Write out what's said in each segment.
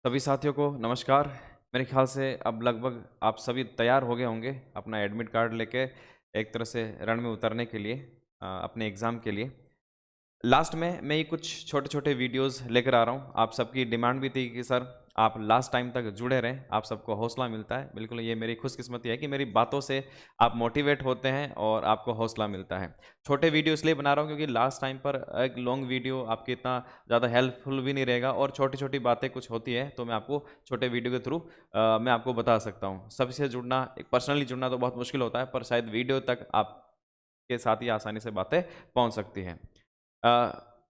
सभी साथियों को नमस्कार। मेरे ख्याल से अब लगभग आप सभी तैयार हो गए होंगे अपना एडमिट कार्ड लेके एक तरह से रण में उतरने के लिए अपने एग्ज़ाम के लिए। लास्ट में मैं ये कुछ छोटे-छोटे वीडियोज़ लेकर आ रहा हूँ। आप सबकी डिमांड भी थी कि सर आप लास्ट टाइम तक जुड़े रहें, आप सबको हौसला मिलता है। बिल्कुल ये मेरी खुशकिस्मती है कि मेरी बातों से आप मोटिवेट होते हैं और आपको हौसला मिलता है। छोटे वीडियो इसलिए बना रहा हूँ क्योंकि लास्ट टाइम पर एक लॉन्ग वीडियो आपके इतना ज़्यादा हेल्पफुल भी नहीं रहेगा और छोटी-छोटी बातें कुछ होती हैं तो मैं आपको छोटे वीडियो के थ्रू मैं आपको बता सकता हूँ। सबसे जुड़ना एक पर्सनली जुड़ना तो बहुत मुश्किल होता है पर शायद वीडियो तक आपके साथ ही आसानी से बातें पहुँच सकती हैं।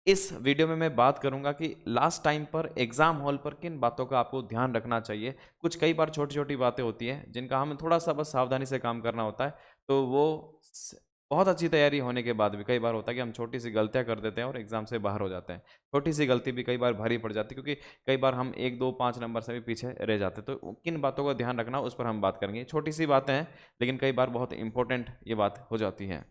इस वीडियो में मैं बात करूंगा कि लास्ट टाइम पर एग्जाम हॉल पर किन बातों का आपको ध्यान रखना चाहिए। कुछ कई बार छोटी-छोटी बातें होती हैं जिनका हमें थोड़ा-सा बस सावधानी से काम करना होता है। तो वो स बहुत अच्छी तैयारी होने के बाद भी कई बार होता है कि हम छोटी-सी गलतियाँ कर देते हैं और एग्ज़ाम से बाहर हो जाते हैं। छोटी-सी गलती भी कई बार भारी पड़ जाती है क्योंकि कई बार हम 1, 2, 5 नंबर से भी पीछे रह जाते हैं। तो किन बातों का ध्यान रखना उस पर हम बात करेंगे। छोटी-सी बातें हैं लेकिन कई बार बहुत इम्पोर्टेंट ये बात हो जाती है।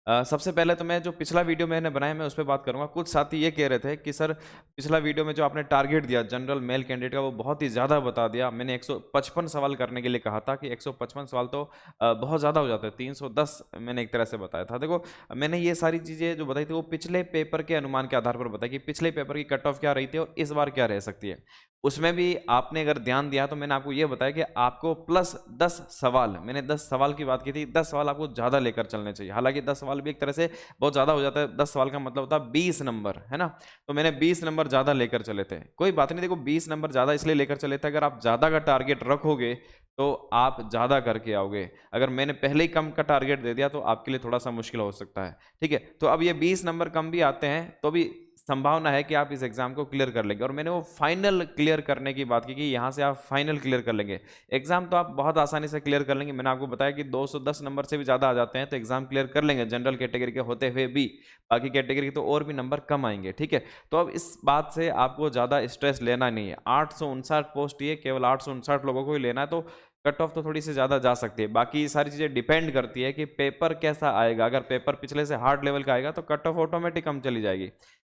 सबसे पहले तो मैं जो पिछला वीडियो मैंने बनाया मैं उस पे बात करूँगा। कुछ साथी ये कह रहे थे कि सर पिछला वीडियो में जो आपने टारगेट दिया जनरल मेल कैंडिडेट का वो बहुत ही ज़्यादा बता दिया। मैंने 155 सवाल करने के लिए कहा था कि 155 सवाल तो बहुत ज़्यादा हो जाते हैं। 310 मैंने एक तरह से बताया था। देखो मैंने ये सारी चीज़ें जो बताई थी वो पिछले पेपर के अनुमान के आधार पर बताई कि पिछले पेपर की कट ऑफ क्या रही थी और इस बार क्या रह सकती है। उसमें भी आपने अगर ध्यान दिया तो मैंने आपको ये बताया कि आपको प्लस 10 सवाल मैंने 10 सवाल की बात की थी, 10 सवाल आपको ज़्यादा लेकर चलने चाहिए। हालाँकि 10 सवाल भी एक तरह से बहुत ज़्यादा हो जाता है, 10 सवाल का मतलब होता है 20 नंबर, है ना? तो मैंने 20 नंबर ज़्यादा लेकर चले थे। कोई बात नहीं देखो 20 नंबर ज़्यादा इसलिए लेकर चले थे अगर आप ज़्यादा का टारगेट रखोगे, तो आप ज़्यादा करके आओगे। अगर मैंने पहले ही कम का टारगेट दे दिया तो आपके लिए थोड़ा-सा मुश्किल हो सकता है, ठीक है? तो अब ये 20 नंबर कम भी आते हैं, तो भी संभावना है कि आप इस एग्ज़ाम को क्लियर कर लेंगे और मैंने वो फाइनल क्लियर करने की बात की कि यहाँ से आप फाइनल क्लियर कर लेंगे। एग्ज़ाम तो आप बहुत आसानी से क्लियर कर लेंगे। मैंने आपको बताया कि 210 नंबर से भी ज़्यादा आ जाते हैं तो एग्ज़ाम क्लियर कर लेंगे जनरल कैटेगरी के होते हुए भी। बाकी कैटेगरी के तो और भी नंबर कम आएँगे, ठीक है? तो अब इस बात से आपको ज़्यादा स्ट्रेस लेना नहीं है। 859 पोस्ट ये केवल 859 लोगों को ही लेना है तो कट ऑफ तो थोड़ी-सी ज़्यादा जा सकती है। बाकी ये सारी चीज़ें डिपेंड करती है कि पेपर कैसा आएगा। अगर पेपर पिछले से हार्ड लेवल का आएगा तो कट ऑफ ऑटोमेटिक कम चली जाएगी।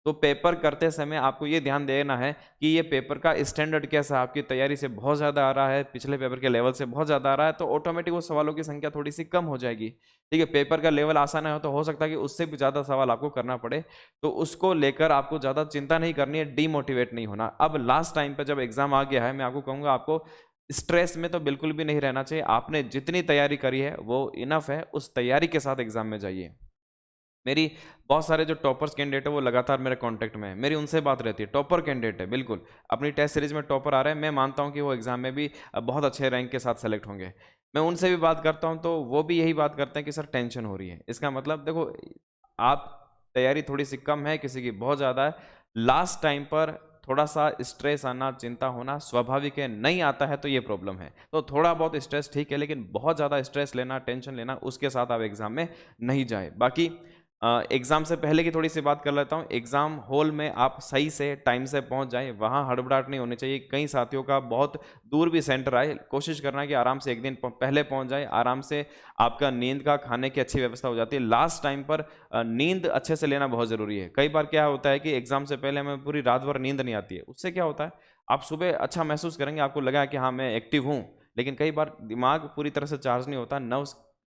तो पेपर करते समय आपको ये ध्यान देना है कि ये पेपर का स्टैंडर्ड कैसा है, आपकी तैयारी से बहुत ज़्यादा आ रहा है, पिछले पेपर के लेवल से बहुत ज़्यादा आ रहा है, तो ऑटोमेटिक वो सवालों की संख्या थोड़ी-सी कम हो जाएगी। ठीक है, पेपर का लेवल आसान है तो हो सकता है कि उससे भी ज़्यादा सवाल आपको करना पड़े, तो उसको लेकर आपको ज़्यादा चिंता नहीं करनी है, डीमोटिवेट नहीं होना। अब लास्ट टाइम पे जब एग्ज़ाम आ गया है, मैं आपको कहूँगा आपको स्ट्रेस में तो बिल्कुल भी नहीं रहना चाहिए। आपने जितनी तैयारी करी है, वो इनफ है, उस तैयारी के साथ एग्ज़ाम में जाइए। मेरी बहुत सारे जो टॉपर्स कैंडिडेट है वो लगातार मेरे कांटेक्ट में है। मेरी उनसे बात रहती है, टॉपर कैंडिडेट है बिल्कुल, अपनी टेस्ट सीरीज़ में टॉपर आ रहे हैं, मैं मानता हूँ कि वो एग्ज़ाम में भी बहुत अच्छे रैंक के साथ सेलेक्ट होंगे। मैं उनसे भी बात करता हूँ तो वो भी यही बात करते हैं कि सर टेंशन हो रही है। इसका मतलब देखो आप तैयारी थोड़ी-सी कम है, किसी की बहुत ज़्यादा है। लास्ट टाइम पर थोड़ा-सा स्ट्रेस आना, चिंता होना स्वाभाविक है, नहीं आता है तो ये प्रॉब्लम है। तो थोड़ा बहुत स्ट्रेस ठीक है, लेकिन बहुत ज़्यादा स्ट्रेस लेना, टेंशन लेना उसके साथ आप एग्ज़ाम में नहीं जाएँ। बाकी एग्ज़ाम से पहले की थोड़ी-सी बात कर लेता हूँ। एग्ज़ाम हॉल में आप सही से टाइम से पहुँच जाएँ, वहाँ हड़बड़ाहट नहीं होनी चाहिए। कई साथियों का बहुत दूर भी सेंटर आए, कोशिश करना कि आराम से 1 दिन प पहले पहुँच जाएँ, आराम से आपका नींद का, खाने की अच्छी व्यवस्था हो जाती है। लास्ट टाइम पर नींद अच्छे से लेना बहुत ज़रूरी है। कई बार क्या होता है कि एग्ज़ाम से पहले हमें पूरी रात भर नींद नहीं आती है। उससे क्या होता है, आप सुबह अच्छा महसूस करेंगे, आपको लगेगा कि हाँ, मैं एक्टिव हूँ, लेकिन कई बार दिमाग पूरी तरह से चार्ज नहीं होता, नर्व्स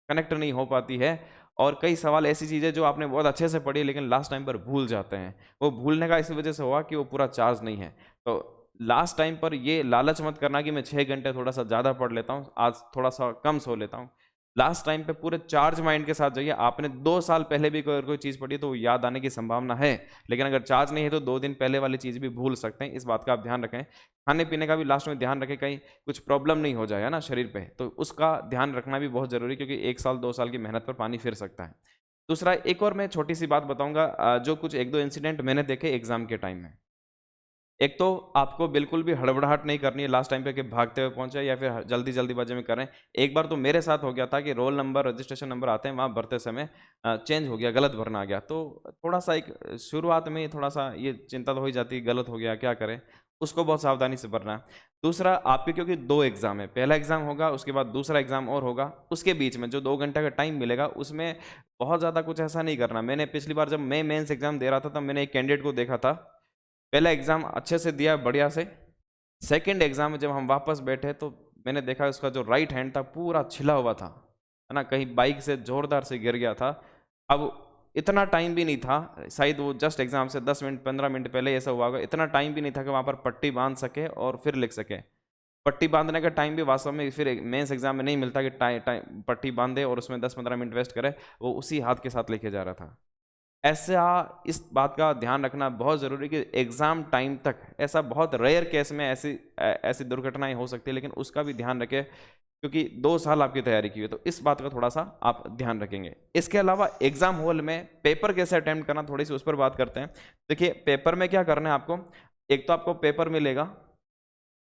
कनेक्ट नहीं हो पाती है और कई सवाल ऐसी चीज़ें जो आपने बहुत अच्छे से पढ़ी है लेकिन लास्ट टाइम पर भूल जाते हैं। वो भूलने का इसी वज़ह से हुआ कि वो पूरा चार्ज नहीं है। तो लास्ट टाइम पर ये लालच मत करना कि मैं 6 घंटे थोड़ा-सा ज़्यादा पढ़ लेता हूँ, आज थोड़ा-सा कम सो लेता हूँ। लास्ट टाइम पे पूरे चार्ज माइंड के साथ जाइए। आपने 2 साल पहले भी कोई चीज़ पढ़ी है तो वो याद आने की संभावना है। लेकिन अगर चार्ज नहीं है तो 2 दिन पहले वाली चीज़ भी भूल सकते हैं। इस बात का आप ध्यान रखें। खाने-पीने का भी लास्ट में ध्यान रखें कहीं कुछ प्रॉब्लम नहीं हो जाए, है ना, शरीर पे। तो उसका ध्यान रखना भी बहुत ज़रूरी है क्योंकि 1 साल 2 साल की मेहनत पर पानी फिर सकता है। दूसरा एक और मैं छोटी-सी बात बताऊँगा जो कुछ 1-2 इंसिडेंट मैंने देखे एग्ज़ाम के टाइम में। एक तो आपको बिल्कुल भी हड़बड़ाहट नहीं करनी है लास्ट टाइम पे कि भागते हुए पहुँचे या फिर जल्दी-जल्दीबाजी में करें। एक बार तो मेरे साथ हो गया था कि रोल नंबर, रजिस्ट्रेशन नंबर आते हैं, वहाँ भरते समय चेंज हो गया, गलत भरना आ गया। तो थोड़ा-सा एक शुरुआत में ही थोड़ा-सा ये चिंता तो हो ही जाती है, गलत हो गया, क्या करें? उसको बहुत सावधानी से भरना है। दूसरा आपके क्योंकि 2 एग्ज़ाम है, पहला एग्ज़ाम होगा, उसके बाद दूसरा एग्ज़ाम और होगा। उसके बीच में जो 2 घंटे का टाइम मिलेगा, उसमें बहुत ज़्यादा कुछ ऐसा नहीं करना। मैंने पिछली बार जब मैं मेंस एग्ज़ाम दे रहा था, तब मैंने एक कैंडिडेट को देखा था। पहला एग्ज़ाम अच्छे से दिया बढ़िया से, सेकंड एग्जाम में जब हम वापस बैठे तो मैंने देखा उसका जो राइट हैंड था पूरा छिला हुआ था, है ना, कहीं बाइक से जोरदार से गिर गया था। अब इतना टाइम भी नहीं था, शायद वो जस्ट एग्जाम से 10 मिनट 15 मिनट पहले ऐसा हुआ होगा, इतना टाइम भी नहीं था कि वहाँ पर पट्टी बांध सके और फिर लिख सके। पट्टी बांधने का टाइम भी वास्तव में फिर मेंस एग्जाम में नहीं मिलता कि टाइम पट्टी बांधे और उसमें 10-15 मिनट वेस्ट करे, वो उसी हाथ के साथ लेके जा रहा था। ऐसा इस बात का ध्यान रखना बहुत ज़रूरी कि एग्ज़ाम टाइम तक, ऐसा बहुत रेयर केस में ऐसी दुर्घटनाएं हो सकती है, लेकिन उसका भी ध्यान रखें क्योंकि 2 साल आपकी तैयारी की हुई है, तो इस बात का थोड़ा सा आप ध्यान रखेंगे। इसके अलावा एग्जाम हॉल में पेपर कैसे अटेम्प्ट करना, थोड़ी सी उस पर बात करते हैं। देखिए पेपर में क्या करना है आपको, एक तो आपको पेपर मिलेगा,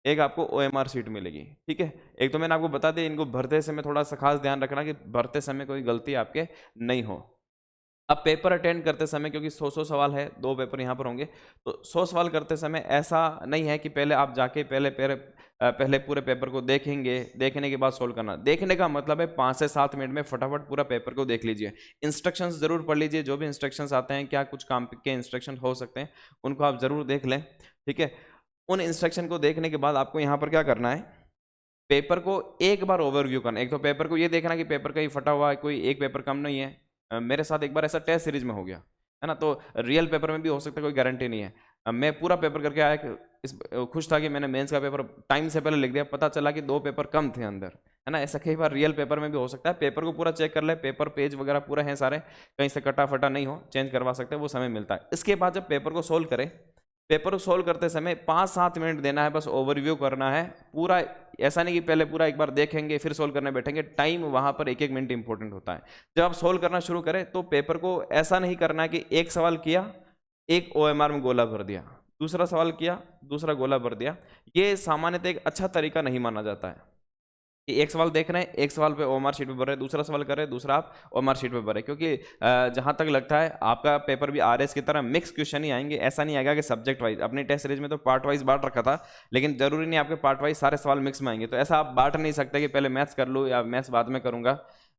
एक आपको OMR शीट मिलेगी, ठीक है। एक तो मैंने आपको बता दिया, इनको भरते समय थोड़ा सा खास ध्यान रखना कि भरते समय कोई गलती आपके नहीं हो। अब पेपर अटेंड करते समय, क्योंकि 100 सवाल है, 2 पेपर यहाँ पर होंगे, तो 100 सवाल करते समय ऐसा नहीं है कि पहले आप जाके पहले पूरे पेपर को देखेंगे, देखने के बाद सोल्व करना। देखने का मतलब है 5 से 7 मिनट में फटाफट पूरा पेपर को देख लीजिए। इंस्ट्रक्शंस जरूर पढ़ लीजिए, जो भी इंस्ट्रक्शंस आते हैं, क्या कुछ काम के इंस्ट्रक्शन हो सकते हैं, उनको आप जरूर देख लें, ठीक है। उन इंस्ट्रक्शन को देखने के बाद आपको यहाँ पर क्या करना है, पेपर को एक बार ओवरव्यू करना। एक तो पेपर को ये देखना कि पेपर कहीं फटा हुआ है, कोई एक पेपर कम नहीं है। मेरे साथ एक बार ऐसा टेस्ट सीरीज में हो गया, है ना, तो रियल पेपर में भी हो सकता है, कोई गारंटी नहीं है। मैं पूरा पेपर करके आया खुश था कि मैंने मेंस का पेपर टाइम से पहले लिख दिया, पता चला कि 2 पेपर कम थे अंदर, है ना। ऐसा कई बार रियल पेपर में भी हो सकता है। पेपर को पूरा चेक कर ले, पेपर पेज वगैरह पूरा है सारे, कहीं से कटा फटा नहीं हो, चेंज करवा सकते हैं, वो समय मिलता है। इसके बाद जब पेपर को सोल्व करें, पेपर को सोल्व करते समय 5-7 मिनट देना है, बस ओवरव्यू करना है पूरा। ऐसा नहीं कि पहले पूरा एक बार देखेंगे फिर सोल्व करने बैठेंगे, टाइम वहां पर 1-1 मिनट इंपॉर्टेंट होता है। जब आप सोल्व करना शुरू करें तो पेपर को ऐसा नहीं करना है कि एक सवाल किया, एक OMR में गोला भर दिया, दूसरा सवाल किया, दूसरा गोला भर दिया। ये सामान्यतः एक अच्छा तरीका नहीं माना जाता है कि एक सवाल देख रहे हैं, एक सवाल पे OMR शीट पे भर रहे हैं, दूसरा सवाल कर रहे हैं, दूसरा आप OMR शीट पे भर रहे हैं। क्योंकि जहां तक लगता है आपका पेपर भी RS की तरह मिक्स क्वेश्चन ही आएंगे, ऐसा नहीं आएगा कि सब्जेक्ट वाइज। अपनी टेस्ट सीरीज में तो पार्ट वाइज बांट रखा था, लेकिन जरूरी नहीं आपके पार्ट वाइज सारे सवाल मिक्स में आएंगे। तो ऐसा आप बांट नहीं सकते कि पहले मैथ्स कर लूँ या मैथ्स बाद में करूंगा,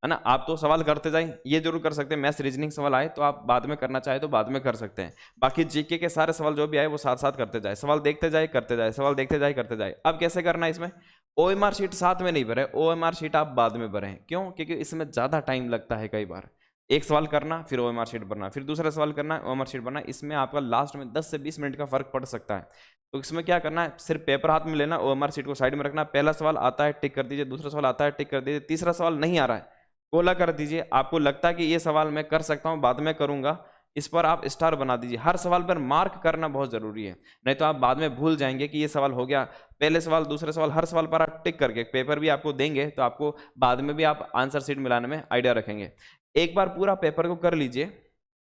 है ना। आप तो सवाल करते जाएं, ये जरूर कर सकते हैं, मैथ्स रीजनिंग सवाल आए तो आप बाद में करना चाहे तो बाद में कर सकते हैं। बाकी जीके के सारे सवाल जो भी आए वो साथ साथ करते जाए, सवाल देखते जाए करते जाए, सवाल देखते जाए करते जाए। अब कैसे करना है इसमें, OMR शीट साथ में नहीं भरे, OMR शीट आप बाद में भरें। क्यों, क्योंकि इसमें ज़्यादा टाइम लगता है। कई बार एक सवाल करना, फिर OMR शीट भरना, फिर दूसरा सवाल करना, OMR शीट भरना, इसमें आपका लास्ट में 10 से 20 मिनट का फर्क पड़ सकता है। तो इसमें क्या करना है, सिर्फ पेपर हाथ में लेना, OMR शीट को साइड में रखना। पहला सवाल आता है टिक कर दीजिए, दूसरा सवाल आता है टिक कर दीजिए, तीसरा सवाल नहीं आ रहा है गोला कर दीजिए। आपको लगता है कि ये सवाल मैं कर सकता हूँ, बाद में करूंगा, इस पर आप स्टार बना दीजिए। हर सवाल पर मार्क करना बहुत जरूरी है, नहीं तो आप बाद में भूल जाएंगे कि ये सवाल हो गया। पहले सवाल दूसरे सवाल हर सवाल पर आप टिक करके, पेपर भी आपको देंगे तो आपको बाद में भी आप आंसर शीट मिलाने में आइडिया रखेंगे। एक बार पूरा पेपर को कर लीजिए।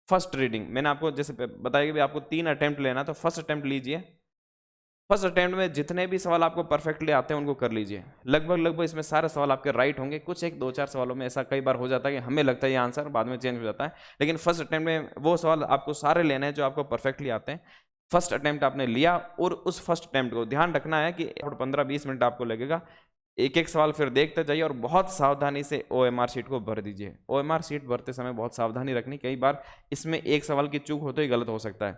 फर्स्ट रीडिंग मैंने आपको जैसे बताया कि भी आपको 3 अटेम्प्ट लेना, तो फर्स्ट अटेम्प्ट लीजिए। फर्स्ट अटेम्प्ट में जितने भी सवाल आपको परफेक्टली आते हैं उनको कर लीजिए। लगभग इसमें सारे सवाल आपके राइट होंगे। कुछ एक 2-4 सवालों में ऐसा कई बार हो जाता है कि हमें लगता है ये आंसर, बाद में चेंज हो जाता है, लेकिन फर्स्ट अटेम्प्ट में वो सवाल आपको सारे लेने हैं जो आपको परफेक्टली आते हैं। फर्स्ट अटेम्प्ट आपने लिया और उस फर्स्ट अटेम्प्ट को ध्यान रखना है कि 15-20 मिनट आपको लगेगा। एक एक सवाल फिर देखते जाइए और बहुत सावधानी से OMR शीट को भर दीजिए। OMR शीट भरते समय बहुत सावधानी रखनी, कई बार इसमें एक सवाल की चूक हो तो ही गलत हो सकता है।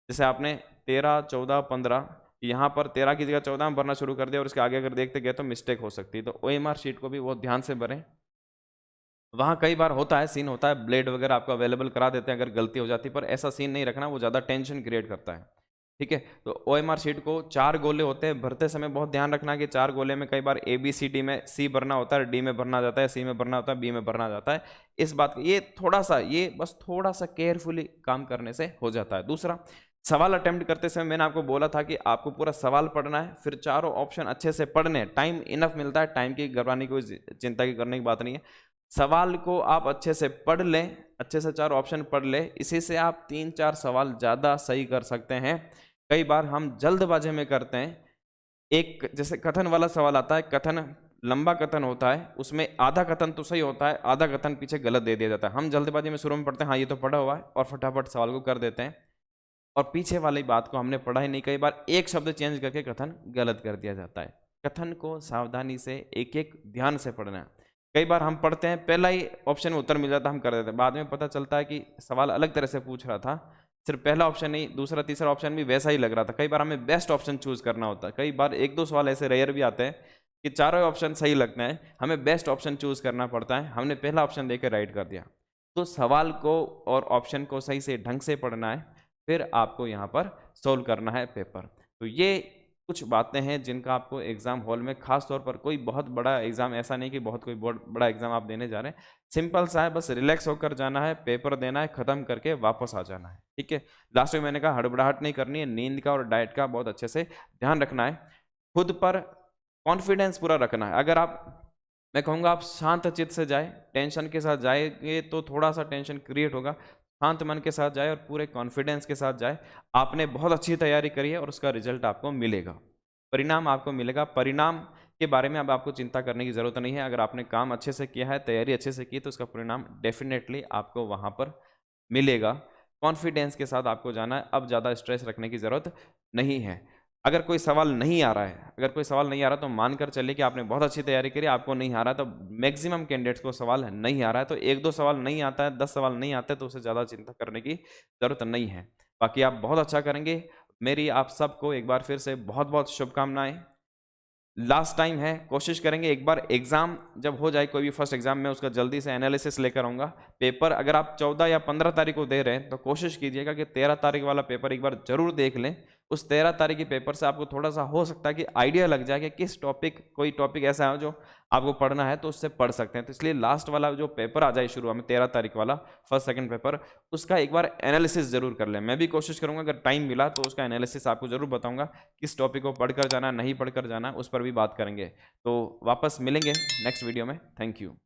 जैसे आपने 13, 14, 15, यहाँ पर 13 की जगह 14 में भरना शुरू कर दिया और उसके आगे अगर देखते गए तो मिस्टेक हो सकती है। तो OMR शीट को भी बहुत ध्यान से भरें। वहाँ कई बार होता है, सीन होता है, ब्लेड वगैरह आपको अवेलेबल करा देते हैं अगर गलती हो जाती है, पर ऐसा सीन नहीं रखना, वो ज़्यादा टेंशन क्रिएट करता है, ठीक है। तो OMR शीट को 4 गोले होते हैं, भरते समय बहुत ध्यान रखना कि 4 गोले में कई बार ABCD में C भरना होता है, D में भरना जाता है, C में भरना होता है, B में भरना जाता है। इस बात ये थोड़ा सा, ये बस थोड़ा सा केयरफुली काम करने से हो जाता है। दूसरा, सवाल अटेम्प्ट करते समय मैंने आपको बोला था कि आपको पूरा सवाल पढ़ना है, फिर चारों ऑप्शन अच्छे से पढ़ने, टाइम इनफ मिलता है, टाइम की घबराने की कोई चिंता की करने की बात नहीं है। सवाल को आप अच्छे से पढ़ लें, अच्छे से 4 ऑप्शन पढ़ लें, इसी से आप 3-4 सवाल ज़्यादा सही कर सकते हैं। कई बार हम जल्दबाजी में करते हैं, एक जैसे कथन वाला सवाल आता है, कथन लंबा कथन होता है, उसमें आधा कथन तो सही होता है, आधा कथन पीछे गलत दे दिया जाता है। हम जल्दबाजी में शुरू में पढ़ते हैं हाँ ये तो पढ़ा हुआ है और फटाफट सवाल को कर देते हैं, और पीछे वाली बात को हमने पढ़ा ही नहीं। कई बार एक शब्द चेंज करके कथन गलत कर दिया जाता है। कथन को सावधानी से एक एक ध्यान से पढ़ना है। कई बार हम पढ़ते हैं, पहला ही ऑप्शन में उत्तर मिल जाता है, हम कर देते हैं, बाद में पता चलता है कि सवाल अलग तरह से पूछ रहा था, सिर्फ पहला ऑप्शन नहीं, दूसरा तीसरा ऑप्शन भी वैसा ही लग रहा था। कई बार हमें बेस्ट ऑप्शन चूज करना होता है। कई बार एक दो सवाल ऐसे रेयर भी आते हैं कि चारों ऑप्शन सही लगते हैं, हमें बेस्ट ऑप्शन चूज करना पड़ता है। हमने पहला ऑप्शन देकर राइट कर दिया। तो सवाल को और ऑप्शन को सही से ढंग से पढ़ना है, फिर आपको यहाँ पर सोल्व करना है पेपर। तो ये कुछ बातें हैं जिनका आपको एग्जाम हॉल में, खास तौर पर कोई बहुत बड़ा एग्जाम ऐसा नहीं कि बहुत कोई बहुत बड़ा एग्जाम आप देने जा रहे हैं, सिंपल सा है, बस रिलैक्स होकर जाना है, पेपर देना है, खत्म करके वापस आ जाना है। ठीक है, लास्ट में मैंने कहा हड़बड़ाहट नहीं करनी है, नींद का और डाइट का बहुत अच्छे से ध्यान रखना है, खुद पर कॉन्फिडेंस पूरा रखना है। अगर आप, मैं कहूँगा आप शांत चित्त से जाए, टेंशन के साथ जाएंगे तो थोड़ा सा टेंशन क्रिएट होगा। शांत मन के साथ जाए और पूरे कॉन्फिडेंस के साथ जाए, आपने बहुत अच्छी तैयारी करी है और उसका रिजल्ट आपको मिलेगा, परिणाम आपको मिलेगा। परिणाम के बारे में अब आपको चिंता करने की ज़रूरत नहीं है। अगर आपने काम अच्छे से किया है, तैयारी अच्छे से की, तो उसका परिणाम डेफिनेटली आपको वहाँ पर मिलेगा। कॉन्फिडेंस के साथ आपको जाना है, अब ज़्यादा स्ट्रेस रखने की ज़रूरत नहीं है। अगर कोई सवाल नहीं आ रहा है, अगर कोई सवाल नहीं आ रहा तो मानकर चलिए कि आपने बहुत अच्छी तैयारी करी, आपको नहीं आ रहा, तो मैक्सिमम कैंडिडेट्स को सवाल नहीं आ रहा है। तो एक दो सवाल नहीं आता है, 10 सवाल नहीं आते, तो उसे ज़्यादा चिंता करने की ज़रूरत नहीं है। बाकी आप बहुत अच्छा करेंगे। मेरी आप सबको एक बार फिर से बहुत बहुत शुभकामनाएं। लास्ट टाइम है, कोशिश करेंगे एक बार एग्जाम जब हो जाए, कोई भी फर्स्ट एग्जाम में, उसका जल्दी से एनालिसिस लेकर आऊंगा। पेपर अगर आप 14 या 15 तारीख को दे रहे हैं तो कोशिश कीजिएगा कि 13 तारीख वाला पेपर एक बार जरूर देख लें। उस 13 तारीख के पेपर से आपको थोड़ा सा हो सकता है कि आइडिया लग जाए कि किस टॉपिक, कोई टॉपिक ऐसा है जो आपको पढ़ना है तो उससे पढ़ सकते हैं। तो इसलिए लास्ट वाला जो पेपर आ जाए शुरू में 13 तारीख वाला फर्स्ट सेकंड पेपर, उसका एक बार एनालिसिस जरूर कर लें। मैं भी कोशिश करूंगा, अगर टाइम मिला तो उसका एनालिसिस आपको जरूर बताऊंगा, किस टॉपिक को पढ़कर जाना, नहीं पढ़कर जाना, उस पर भी बात करेंगे। तो वापस मिलेंगे नेक्स्ट वीडियो में। Thank you.